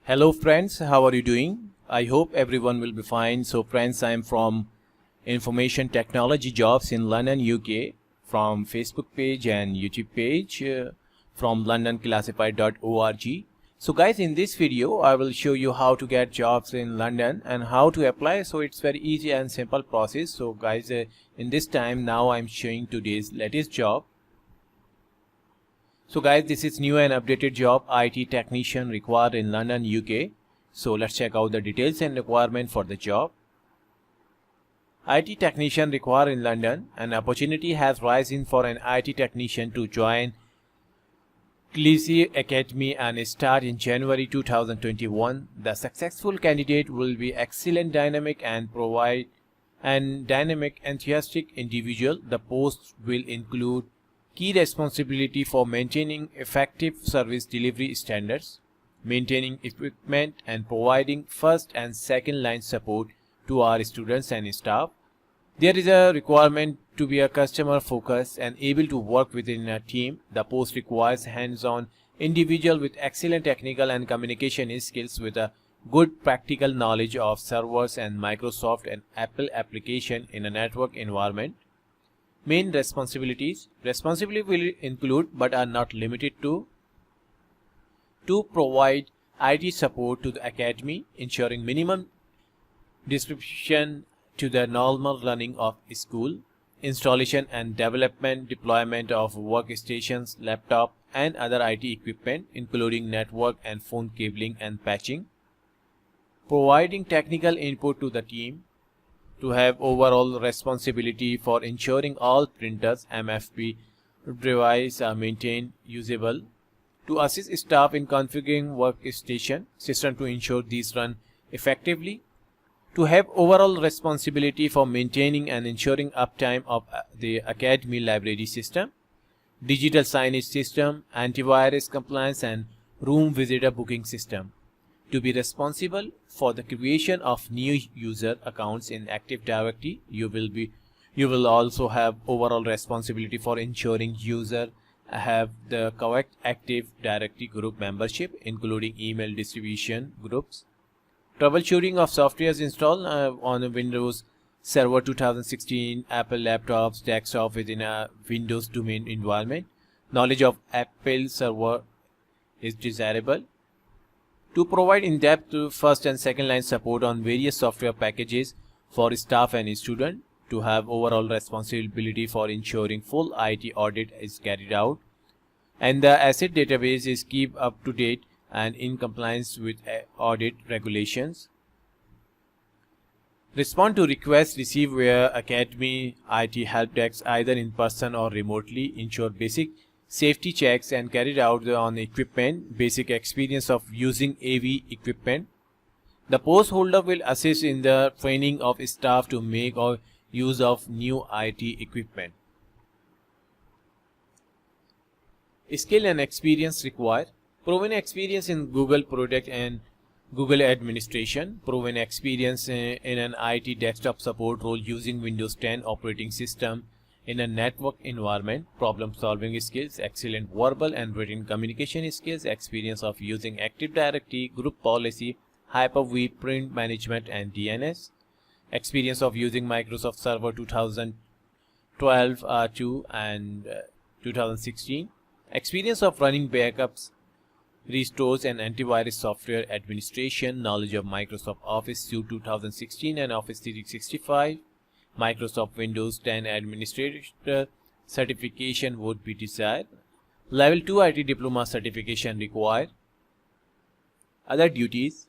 Hello friends, how are you doing? I hope everyone will be fine. So friends, I am from Information Technology Jobs in London, UK, from Facebook page and YouTube page, from londonclassified.org. So guys, in this video I will show you how to get jobs in London and how to apply. So it's very easy and simple process. So guys, in this time now I'm showing today's latest job. So guys, this is new and updated job, IT technician required in London, UK. So let's check out the details and requirement for the job. IT technician required in London. An opportunity has risen for an IT technician to join Cleese Academy and start in January 2021. The successful candidate will be excellent, dynamic enthusiastic individual. The post will include key responsibility for maintaining effective service delivery standards, maintaining equipment and providing first and second line support to our students and staff. There is a requirement to be a customer focused and able to work within a team. The post requires hands-on individual with excellent technical and communication skills with a good practical knowledge of servers and Microsoft and Apple application in a network environment. Main responsibilities. Responsibility will include but are not limited to provide IT support to the academy, ensuring minimum disruption to the normal running of school, installation and development, deployment of workstations, laptop and other IT equipment including network and phone cabling and patching, providing technical input to the team, to have overall responsibility for ensuring all printers, MFP devices are maintained usable, to assist staff in configuring workstation system to ensure these run effectively, to have overall responsibility for maintaining and ensuring uptime of the academy library system, digital signage system, antivirus compliance and room visitor booking system, to be responsible for the creation of new user accounts in Active Directory. You will also have overall responsibility for ensuring user have the correct Active Directory group membership, including email distribution groups, troubleshooting of softwares installed on a Windows Server 2016, Apple laptops, desktop within a Windows domain environment. Knowledge of Apple server is desirable. To provide in-depth first and second line support on various software packages for staff and students, to have overall responsibility for ensuring full IT audit is carried out and the asset database is kept up to date and in compliance with audit regulations. Respond to requests received via Academy IT help desk either in person or remotely. Ensure basic safety checks and carried out on equipment, basic experience of using AV equipment. The post holder will assist in the training of staff to make use of new IT equipment. Skill and experience required. Proven experience in Google product and Google administration. Proven experience in an IT desktop support role using Windows 10 operating system in a network environment. Problem solving skills, excellent verbal and written communication skills, experience of using Active Directory, group policy, Hyper-V, print management and DNS, experience of using Microsoft Server 2012 R2 and 2016, experience of running backups, restores and antivirus software administration, knowledge of Microsoft Office Suite 2016 and Office 365, Microsoft Windows 10 Administrator certification would be desired. Level 2 IT Diploma certification required. Other duties: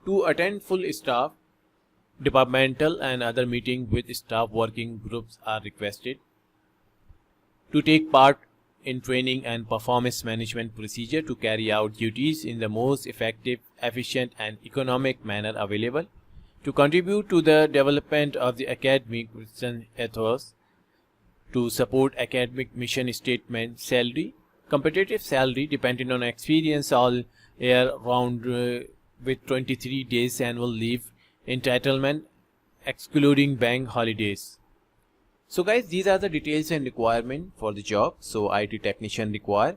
to attend full staff, departmental and other meetings with staff working groups are requested. To take part in training and performance management procedure to carry out duties in the most effective, efficient and economic manner available. To contribute to the development of the academic ethos, to support academic mission statement. Salary: competitive salary depending on experience all year round with 23 days annual leave entitlement excluding bank holidays. So guys, these are the details and requirement for the job. So IT technician required.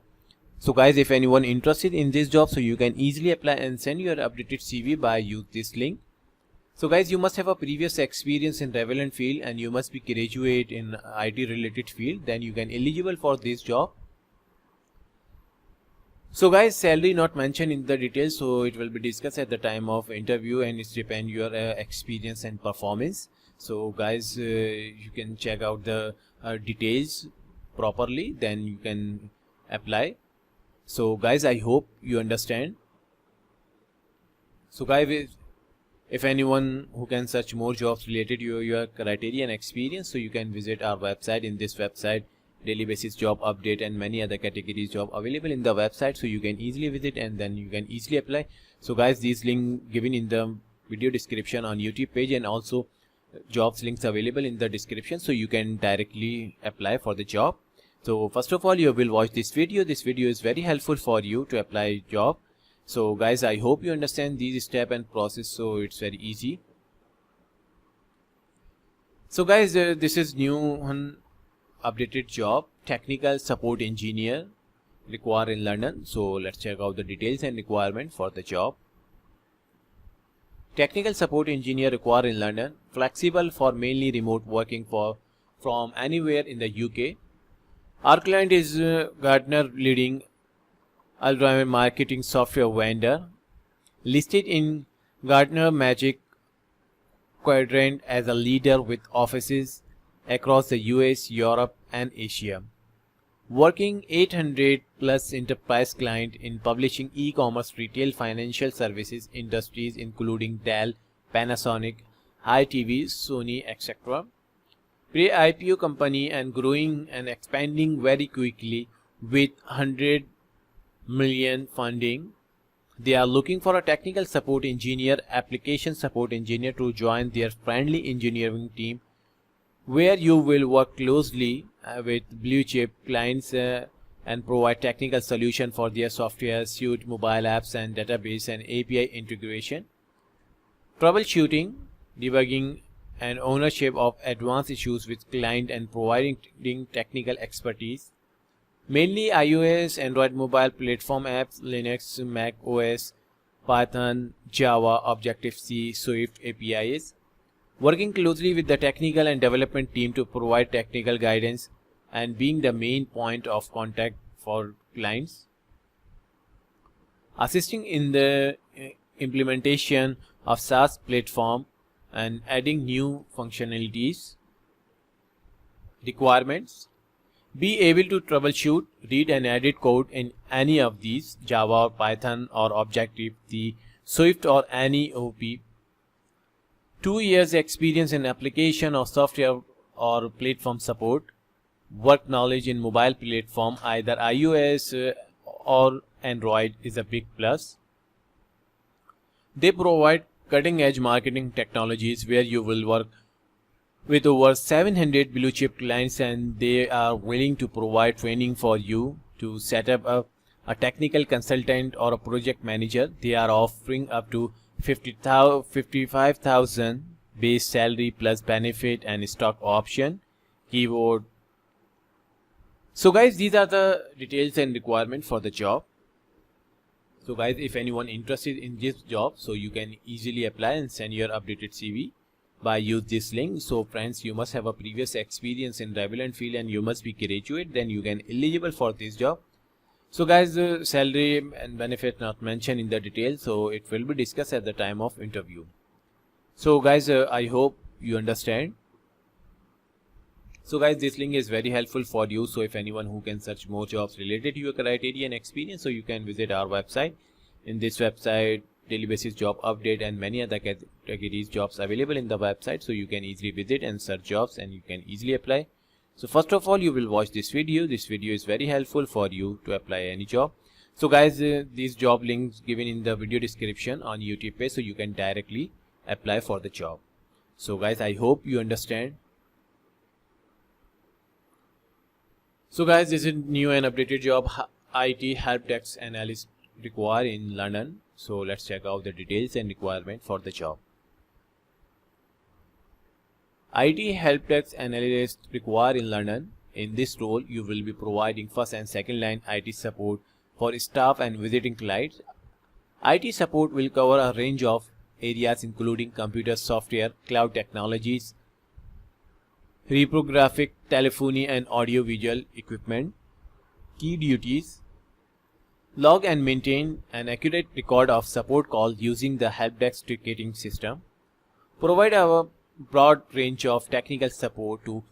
So guys, if anyone interested in this job, so you can easily apply and send your updated CV by use this link. So guys, you must have a previous experience in relevant field and you must be graduate in IT related field, then you can eligible for this job. So guys, salary not mentioned in the details, so it will be discussed at the time of interview and it's depend your experience and performance. So guys, you can check out the details properly, then you can apply. So guys, I hope you understand. So guys, if anyone who can search more jobs related to your criteria and experience, so you can visit our website. In this website, daily basis job update and many other categories job available in the website, so you can easily visit and then you can easily apply. So guys, these link given in the video description on YouTube page and also jobs links available in the description, so you can directly apply for the job. So first of all, you will watch this video. This video is very helpful for you to apply job. So guys, I hope you understand these step and process, so it's very easy. So guys, this is new updated job, technical support engineer required in London. So let's check out the details and requirement for the job. Technical support engineer required in London, flexible for mainly remote working from anywhere in the UK. Our client is Gartner, leading all-round marketing software vendor, listed in Gartner Magic Quadrant as a leader with offices across the US, Europe and Asia. Working 800 plus enterprise client in publishing, e-commerce, retail, financial services industries including Dell, Panasonic, ITV, Sony, etc. Pre-IPO company and growing and expanding very quickly with 100 million funding. They are looking for a technical support engineer, application support engineer to join their friendly engineering team, where you will work closely with blue chip clients and provide technical solution for their software suite, mobile apps and database and API integration, troubleshooting, debugging and ownership of advanced issues with client and providing technical expertise. Mainly iOS, Android mobile platform apps, Linux, Mac OS, Python, Java, Objective-C, Swift APIs. Working closely with the technical and development team to provide technical guidance and being the main point of contact for clients. Assisting in the implementation of SaaS platform and adding new functionalities. Requirements: be able to troubleshoot, read and edit code in any of these, Java or Python or Objective-C, Swift or any OP. 2 years experience in application or software or platform support. Work knowledge in mobile platform, either iOS or Android is a big plus. They provide cutting-edge marketing technologies where you will work with over 700 blue chip clients, and they are willing to provide training for you to set up a technical consultant or a project manager. They are offering up to 55,000 base salary plus benefit and stock option. Keyword. So guys, these are the details and requirement for the job. So guys, if anyone interested in this job, so you can easily apply and send your updated CV by use this link. So friends, you must have a previous experience in relevant field and you must be graduate, then you can eligible for this job. So guys, salary and benefit not mentioned in the details, so it will be discussed at the time of interview. So guys, I hope you understand. So guys, this link is very helpful for you. So if anyone who can search more jobs related to your criteria and experience, so you can visit our website. In this website, daily basis job update and many other categories jobs available in the website, so you can easily visit and search jobs and you can easily apply. So first of all, you will watch this video. This video is very helpful for you to apply any job. So guys, these job links given in the video description on YouTube page, so you can directly apply for the job. So guys, I hope you understand. So guys, this is new and updated job, IT help desk analyst required in London. So let's check out the details and requirement for the job. IT help desk analyst required in London. In this role, you will be providing first and second line IT support for staff and visiting clients. IT support will cover a range of areas including computer software, cloud technologies, reprographic telephony and audio-visual equipment. Key duties: log and maintain an accurate record of support calls using the helpdesk ticketing system. Provide a broad range of technical support to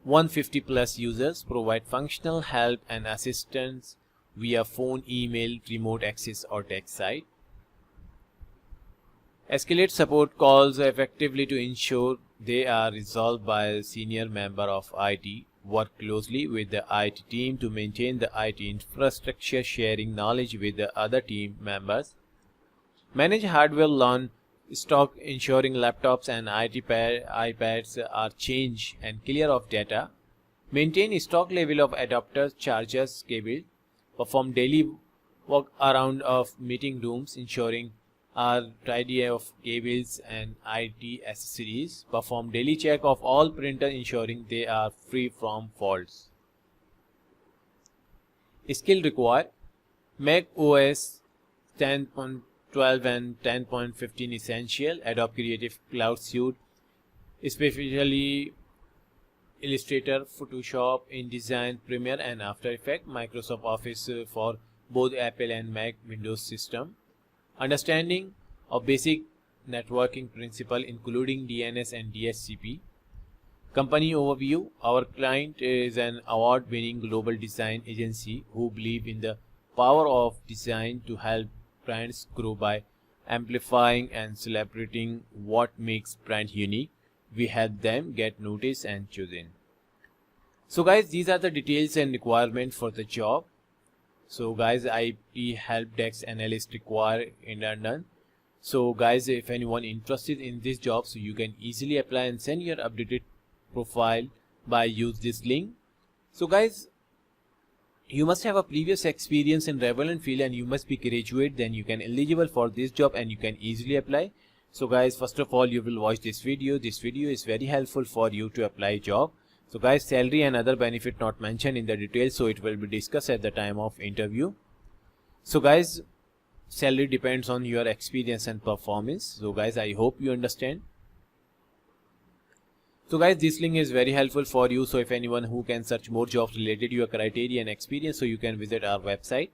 150 plus users. Provide functional help and assistance via phone, email, remote access or text site. Escalate support calls effectively to ensure they are resolved by a senior member of IT. Work closely with the IT team to maintain the IT infrastructure, sharing knowledge with the other team members. Manage hardware on stock, ensuring laptops and iPads are changed and clear of data. Maintain stock level of adapters, chargers, cables. Perform daily work around of meeting rooms, ensuring are tidy of cables and IT accessories. Perform daily check of all printers, ensuring they are free from faults. Skill required: Mac OS 10.12 and 10.15 essential, Adobe Creative Cloud Suite, especially Illustrator, Photoshop, InDesign, Premiere and After Effects, Microsoft Office for both Apple and Mac Windows system. Understanding of basic networking principle including DNS and DHCP. Company overview: our client is an award-winning global design agency who believe in the power of design to help brands grow by amplifying and celebrating what makes brand unique. We help them get noticed and chosen. So guys, these are the details and requirements for the job. So guys, IT help desk analyst required in London. So guys, if anyone interested in this job, so you can easily apply and send your updated profile by use this link. So guys, you must have a previous experience in relevant field and you must be graduate, then you can eligible for this job and you can easily apply. So guys, first of all, you will watch this video. This video is very helpful for you to apply job. So guys, salary and other benefit not mentioned in the details, so it will be discussed at the time of interview. So guys, salary depends on your experience and performance. So guys, I hope you understand. So guys, this link is very helpful for you. So if anyone who can search more jobs related to your criteria and experience, so you can visit our website.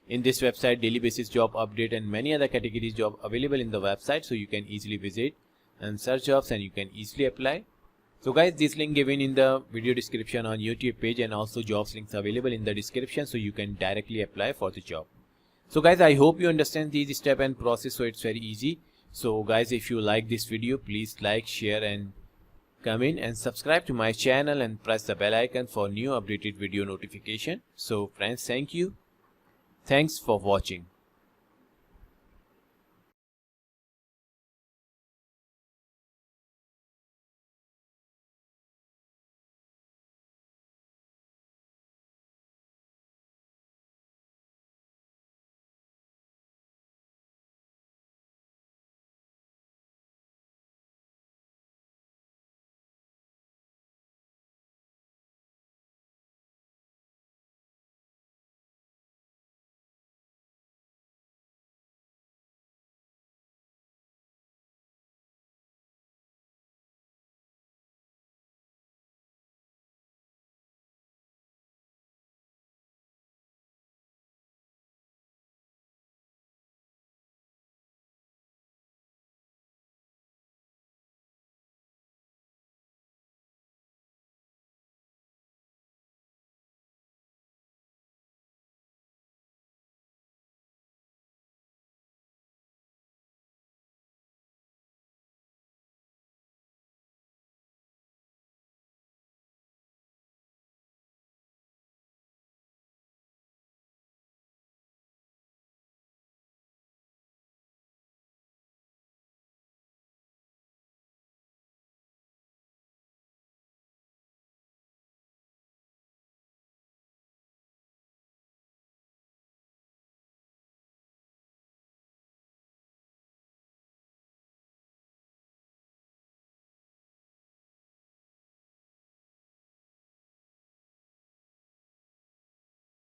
In this website, daily basis job update and many other categories job available in the website, so you can easily visit and search jobs and you can easily apply. So guys, this link given in the video description on YouTube page and also jobs links available in the description, so you can directly apply for the job. So guys, I hope you understand these step and process, so it's very easy. So guys, if you like this video, please like, share and comment and subscribe to my channel and press the bell icon for new updated video notification. So friends, thank you. Thanks for watching.